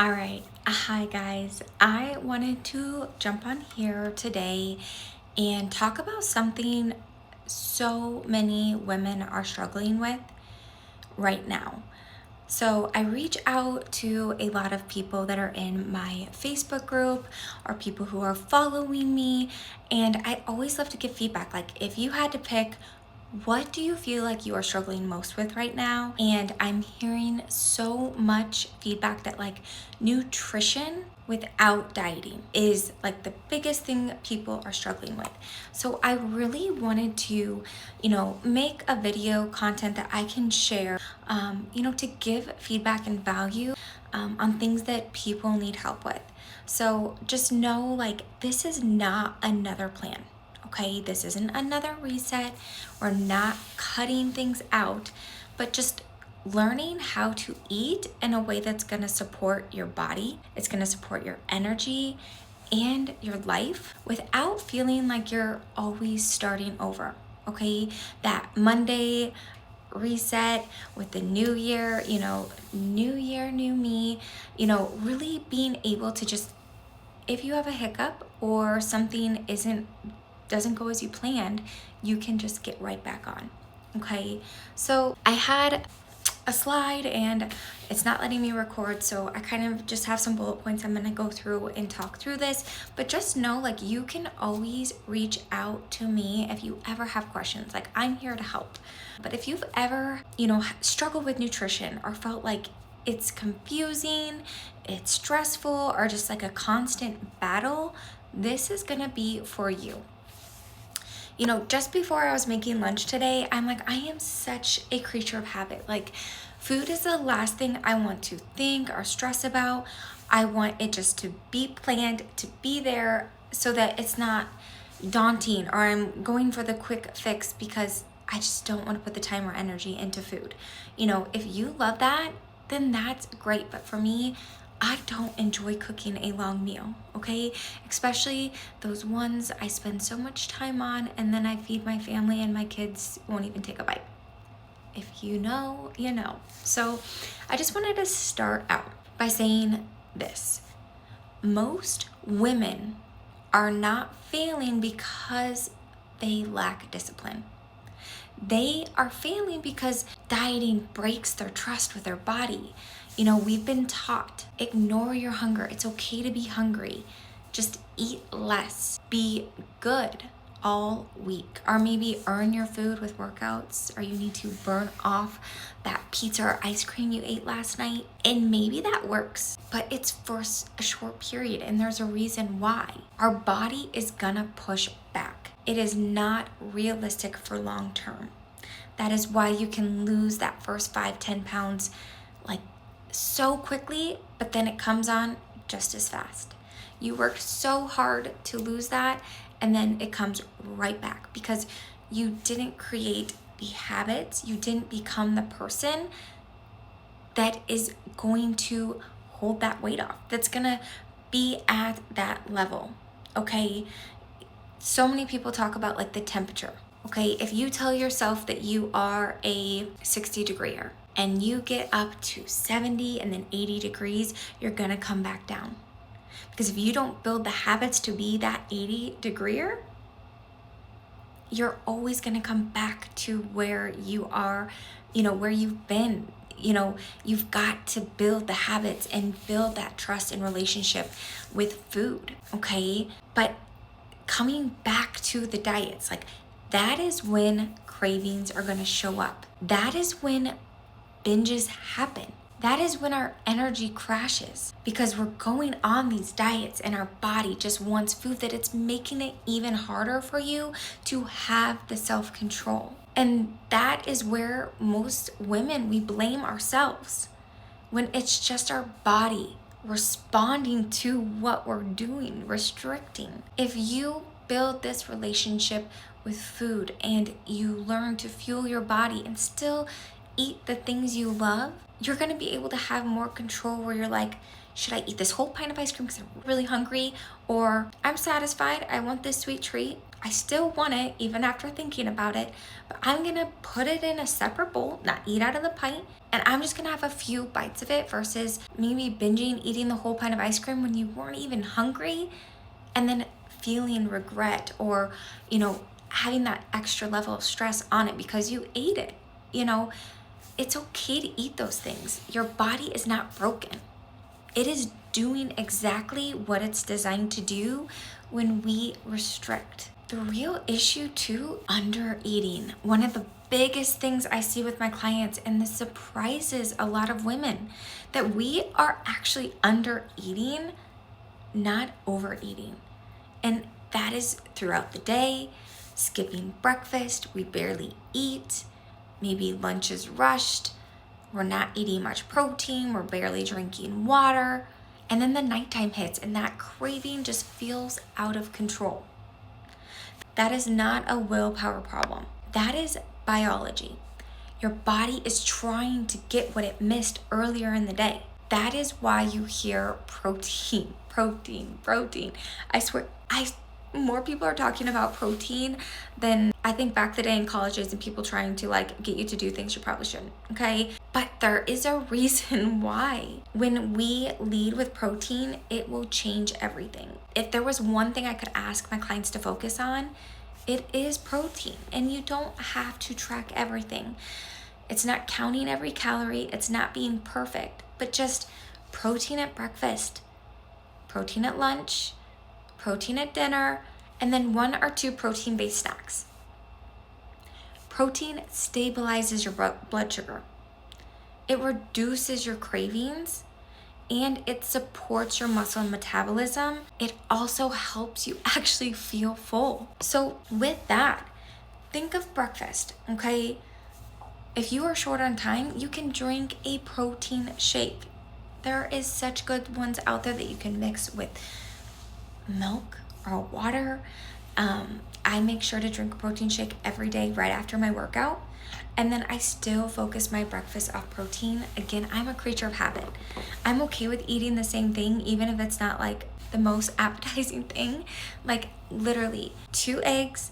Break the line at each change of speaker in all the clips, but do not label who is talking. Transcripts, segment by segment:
All right. Hi, guys. I wanted to jump on here today and talk about something so many women are struggling with right now. So, I reach out to a lot of people that are in my Facebook group or people who are following me, and I always love to give feedback. Like, if you had to pick, what do you feel like you are struggling most with right now? And I'm hearing so much feedback that like nutrition without dieting is like the biggest thing people are struggling with. So I really wanted to, make a video content that I can share, to give feedback and value on things that people need help with. So just know like this is not another plan. Okay, this isn't another reset. We're not cutting things out, but just learning how to eat in a way that's going to support your body, it's going to support your energy and your life without feeling like you're always starting over. Okay, that Monday reset with the new year, new year, new me, really being able to just, if you have a hiccup or something doesn't go as you planned, you can just get right back on. Okay, so I had a slide and it's not letting me record, so I kind of just have some bullet points I'm gonna go through and talk through this. But just know like you can always reach out to me if you ever have questions. Like, I'm here to help. But if you've ever struggled with nutrition or felt like it's confusing, it's stressful, or just like a constant battle, this is gonna be for you. Just before I was making lunch today, I'm like, I am such a creature of habit. Like, food is the last thing I want to think or stress about. I want it just to be planned, to be there so that it's not daunting or I'm going for the quick fix because I just don't want to put the time or energy into food. If you love that, then that's great. But for me, I don't enjoy cooking a long meal, okay? Especially those ones I spend so much time on and then I feed my family and my kids won't even take a bite. If you know, you know. So I just wanted to start out by saying this. Most women are not failing because they lack discipline. They are failing because dieting breaks their trust with their body. We've been taught, ignore your hunger. It's okay to be hungry. Just eat less. Be good all week. Or maybe earn your food with workouts, or you need to burn off that pizza or ice cream you ate last night. And maybe that works, but it's for a short period and there's a reason why. Our body is gonna push back. It is not realistic for long term. That is why you can lose that first 5-10 pounds like so quickly, but then it comes on just as fast. You worked so hard to lose that, and then it comes right back because you didn't create the habits, you didn't become the person that is going to hold that weight off, that's gonna be at that level, okay? So many people talk about like the temperature, okay? If you tell yourself that you are a 60-degreer and you get up to 70 and then 80 degrees, you're gonna come back down. Because if you don't build the habits to be that 80-degreer, you're always gonna come back to where you are, where you've been. You've got to build the habits and build that trust and relationship with food, okay? But coming back to the diets, like that is when cravings are gonna show up. That is when binges happen. That is when our energy crashes because we're going on these diets and our body just wants food, that it's making it even harder for you to have the self-control. And that is where most women, we blame ourselves when it's just our body responding to what we're doing, restricting. If you build this relationship with food and you learn to fuel your body and still eat the things you love, you're gonna be able to have more control where you're like, should I eat this whole pint of ice cream because I'm really hungry? Or I'm satisfied, I want this sweet treat. I still want it even after thinking about it, but I'm gonna put it in a separate bowl, not eat out of the pint, and I'm just gonna have a few bites of it versus maybe binging, eating the whole pint of ice cream when you weren't even hungry, and then feeling regret or, having that extra level of stress on it because you ate it. It's okay to eat those things. Your body is not broken. It is doing exactly what it's designed to do when we restrict. The real issue too, under eating. One of the biggest things I see with my clients, and this surprises a lot of women, that we are actually under eating, not overeating. And that is throughout the day, skipping breakfast, we barely eat, maybe lunch is rushed, we're not eating much protein, we're barely drinking water, and then the nighttime hits and that craving just feels out of control. That is not a willpower problem. That is biology. Your body is trying to get what it missed earlier in the day. That is why you hear protein. I swear, more people are talking about protein than I think back the day in colleges and people trying to get you to do things you probably shouldn't, okay? But there is a reason why. When we lead with protein, it will change everything. If there was one thing I could ask my clients to focus on, it is protein. And you don't have to track everything. It's not counting every calorie, it's not being perfect, but just protein at breakfast, protein at lunch, protein at dinner, and then 1 or 2 protein-based snacks. Protein stabilizes your blood sugar. It reduces your cravings, and it supports your muscle metabolism. It also helps you actually feel full. So with that, think of breakfast, okay? If you are short on time, you can drink a protein shake. There is such good ones out there that you can mix with milk or water. I make sure to drink a protein shake every day right after my workout. And then I still focus my breakfast off protein. Again, I'm a creature of habit. I'm okay with eating the same thing, even if it's not the most appetizing thing. Literally 2 eggs,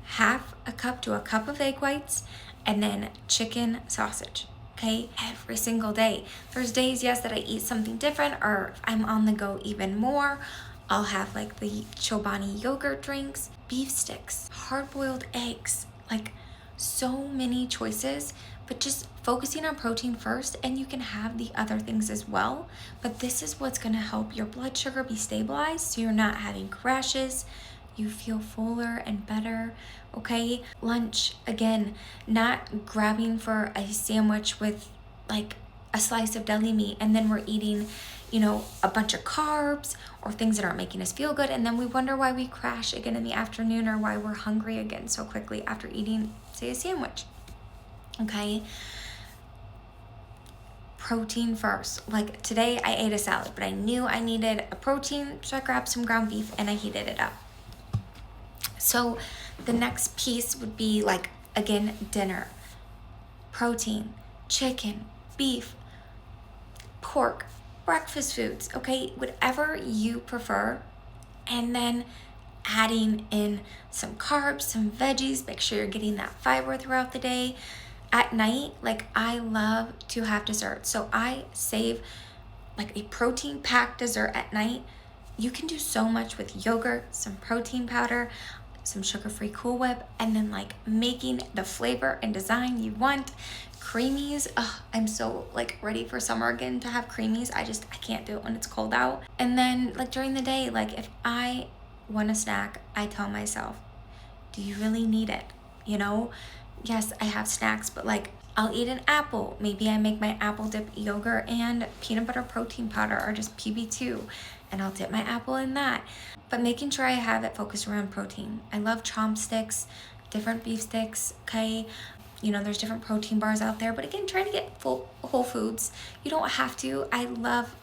half a cup to a cup of egg whites, and then chicken sausage. Okay, every single day. There's days, yes, that I eat something different, or I'm on the go even more. I'll have the Chobani yogurt drinks, beef sticks, hard-boiled eggs, so many choices, but just focusing on protein first, and you can have the other things as well. But this is what's gonna help your blood sugar be stabilized so you're not having crashes, you feel fuller and better, okay? Lunch, again, not grabbing for a sandwich with a slice of deli meat and then we're eating a bunch of carbs or things that aren't making us feel good, and then we wonder why we crash again in the afternoon or why we're hungry again so quickly after eating, say, a sandwich. Okay, protein first. Today I ate a salad, but I knew I needed a protein, so I grabbed some ground beef and I heated it up. So the next piece would be again, dinner. Protein, chicken, beef, pork, breakfast foods, okay, whatever you prefer, and then adding in some carbs, some veggies. Make sure you're getting that fiber throughout the day. At night, I love to have dessert, so I save a protein packed dessert at night. You can do so much with yogurt, some protein powder, some sugar-free Cool Whip, and then making the flavor and design you want. Creamies, I'm so ready for summer again to have creamies. I can't do it when it's cold out. And then during the day, if I want a snack, I tell myself, do you really need it? Yes, I have snacks, but I'll eat an apple. Maybe I make my apple dip yogurt and peanut butter protein powder, or just PB2, and I'll dip my apple in that. But making sure I have it focused around protein. I love chomp sticks, different beef sticks, okay? There's different protein bars out there, but again, trying to get full whole foods. You don't have to. I love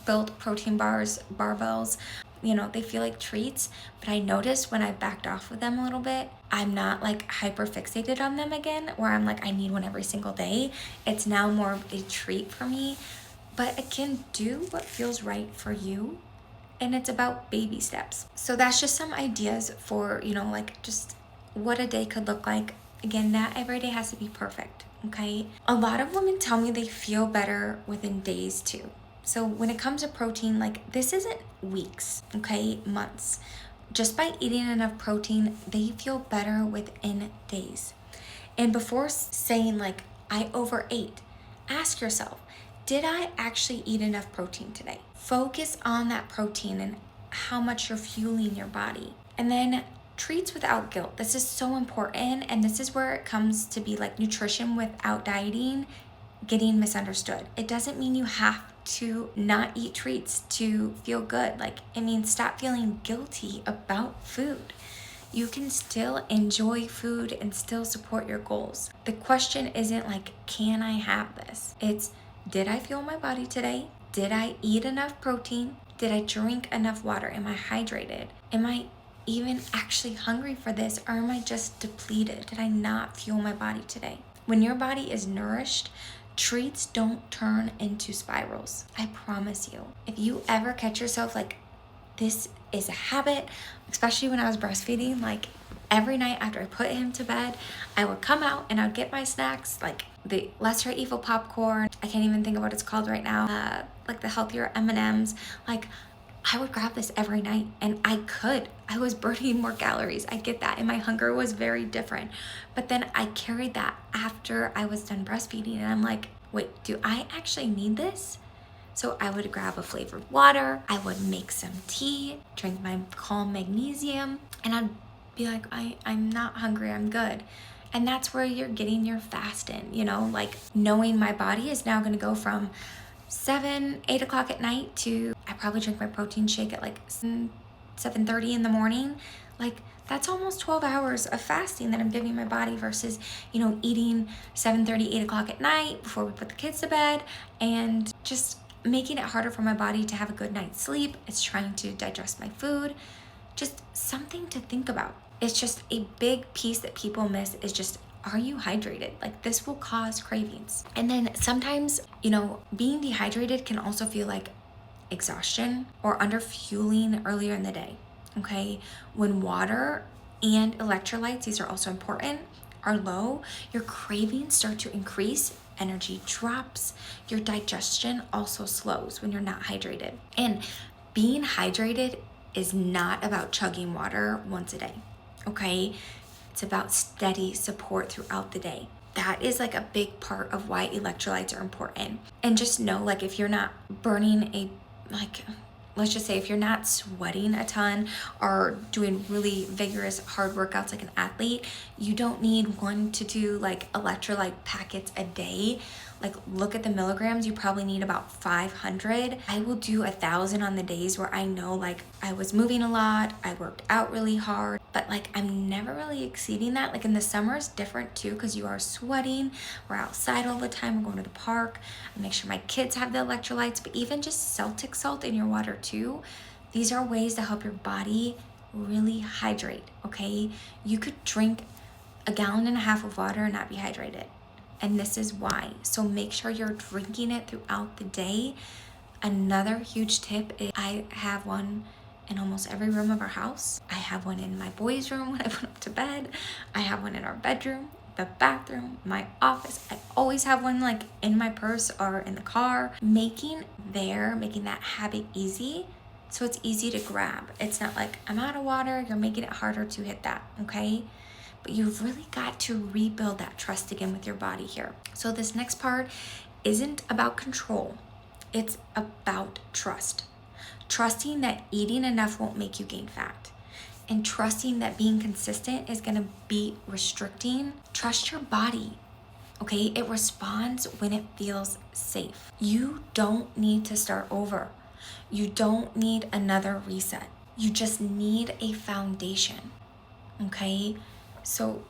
built protein bars, barbells. They feel like treats, but I noticed when I backed off with them a little bit, I'm not hyper fixated on them again, where I'm I need one every single day. It's now more of a treat for me. But again, do what feels right for you. and it's about baby steps. So that's just some ideas for, like just what a day could look like. Again, not every day has to be perfect, okay? A lot of women tell me they feel better within days too. So when it comes to protein, like this isn't weeks, okay? Months. Just by eating enough protein, they feel better within days. And before saying like, I overate, ask yourself, did I actually eat enough protein today? Focus on that protein and how much you're fueling your body. And then treats without guilt. This is so important. And this is where it comes to be like nutrition without dieting getting misunderstood. It doesn't mean you have to not eat treats to feel good. Like it means stop feeling guilty about food. You can still enjoy food and still support your goals. The question isn't like, can I have this? It's, did I fuel my body today? Did I eat enough protein? Did I drink enough water? Am I hydrated? Am I even actually hungry for this, or am I just depleted? Did I not fuel my body today? When your body is nourished, treats don't turn into spirals. I promise you. If you ever catch yourself like, this is a habit, especially when I was breastfeeding, like every night after I put him to bed, I would come out and I'd get my snacks, like the lesser evil popcorn. I can't even think of what it's called right now. Like the healthier M&Ms. Like I would grab this every night, and I was burning more calories. I get that. And my hunger was very different. But then I carried that after I was done breastfeeding, and I'm like, wait, do I actually need this? So I would grab a flavored water, I would make some tea, drink my calm magnesium, and I'd be like, I'm not hungry, I'm good. And that's where you're getting your fast in, like knowing my body is now gonna go from 8 o'clock at night to, I probably drink my protein shake at like 7:30 in the morning. Like that's almost 12 hours of fasting that I'm giving my body versus, eating 7:30, 8 o'clock at night before we put the kids to bed, and just making it harder for my body to have a good night's sleep. It's trying to digest my food. Just something to think about. It's just a big piece that people miss is just, are you hydrated? Like this will cause cravings. And then sometimes, being dehydrated can also feel like exhaustion or under fueling earlier in the day. Okay. When water and electrolytes, these are also important, are low, your cravings start to increase, energy drops, your digestion also slows when you're not hydrated. And being hydrated is not about chugging water once a day, okay? It's about steady support throughout the day. That is like a big part of why electrolytes are important. And just know, like if you're not burning let's just say if you're not sweating a ton or doing really vigorous hard workouts like an athlete, you don't need 1 to 2 like electrolyte packets a day. Like look at the milligrams, you probably need about 500. I will do 1,000 on the days where I know like I was moving a lot, I worked out really hard, but like I'm never really exceeding that. Like in the summer it's different too because you are sweating, we're outside all the time, we're going to the park. I make sure my kids have the electrolytes, but even just Celtic salt in your water too. These are ways to help your body really hydrate, okay? You could drink 1.5 gallons of water and not be hydrated. And this is why. So make sure you're drinking it throughout the day. Another huge tip is I have one in almost every room of our house. I have one in my boys' room when I put up to bed. I have one in our bedroom, the bathroom, my office. I always have one like in my purse or in the car. Making that habit easy so it's easy to grab. It's not like I'm out of water, you're making it harder to hit that, okay? But you've really got to rebuild that trust again with your body here. So this next part isn't about control. It's about trust. Trusting that eating enough won't make you gain fat. And trusting that being consistent is gonna be restricting. Trust your body, okay? It responds when it feels safe. You don't need to start over. You don't need another reset. You just need a foundation, okay? So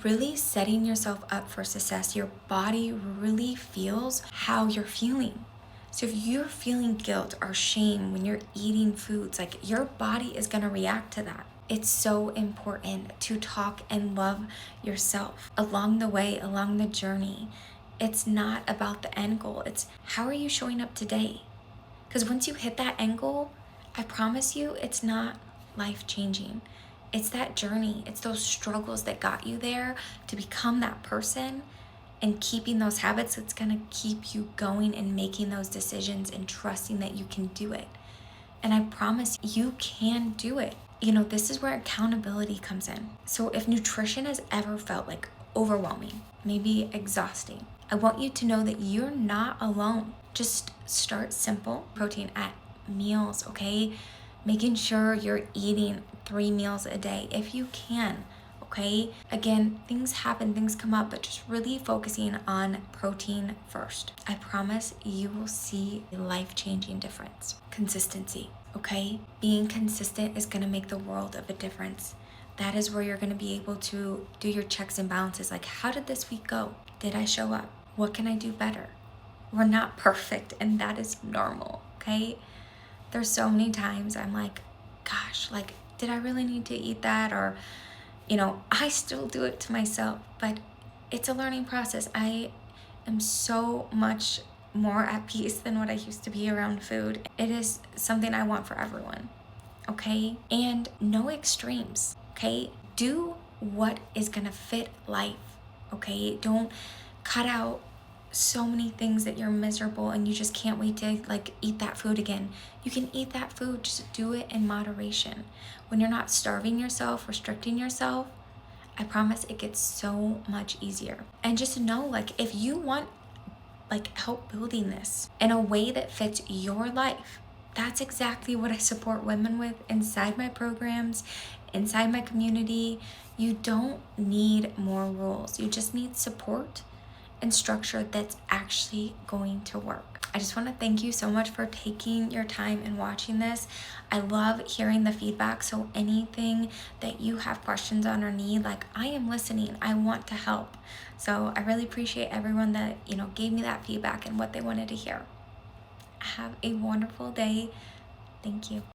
really setting yourself up for success, your body really feels how you're feeling. So if you're feeling guilt or shame when you're eating foods, like your body is gonna react to that. It's so important to talk and love yourself along the way, along the journey. It's not about the end goal. It's how are you showing up today? Because once you hit that end goal, I promise you, it's not life changing. It's that journey, it's those struggles that got you there to become that person, and keeping those habits that's gonna keep you going and making those decisions and trusting that you can do it. And I promise you can do it. This is where accountability comes in. So if nutrition has ever felt like overwhelming, maybe exhausting, I want you to know that you're not alone. Just start simple. Protein at meals, okay? Making sure you're eating 3 meals a day if you can, okay? Again, things happen, things come up, but just really focusing on protein first. I promise you will see a life-changing difference. Consistency, okay? Being consistent is gonna make the world of a difference. That is where you're gonna be able to do your checks and balances. Like, how did this week go? Did I show up? What can I do better? We're not perfect, and that is normal, okay? There's so many times I'm like, gosh, like, did I really need to eat that? Or, I still do it to myself, but it's a learning process. I am so much more at peace than what I used to be around food. It is something I want for everyone, okay? And no extremes, okay? Do what is gonna fit life, okay? Don't cut out so many things that you're miserable and you just can't wait to eat that food again. You can eat that food, just do it in moderation. When you're not starving yourself, restricting yourself, I promise it gets so much easier. And just know, if you want help building this in a way that fits your life, that's exactly what I support women with inside my programs, inside my community. You don't need more rules. You just need support and structure that's actually going to work. I just want to thank you so much for taking your time and watching this. I love hearing the feedback. So anything that you have questions on or need, I am listening. I want to help. So I really appreciate everyone that, gave me that feedback and what they wanted to hear. Have a wonderful day. Thank you.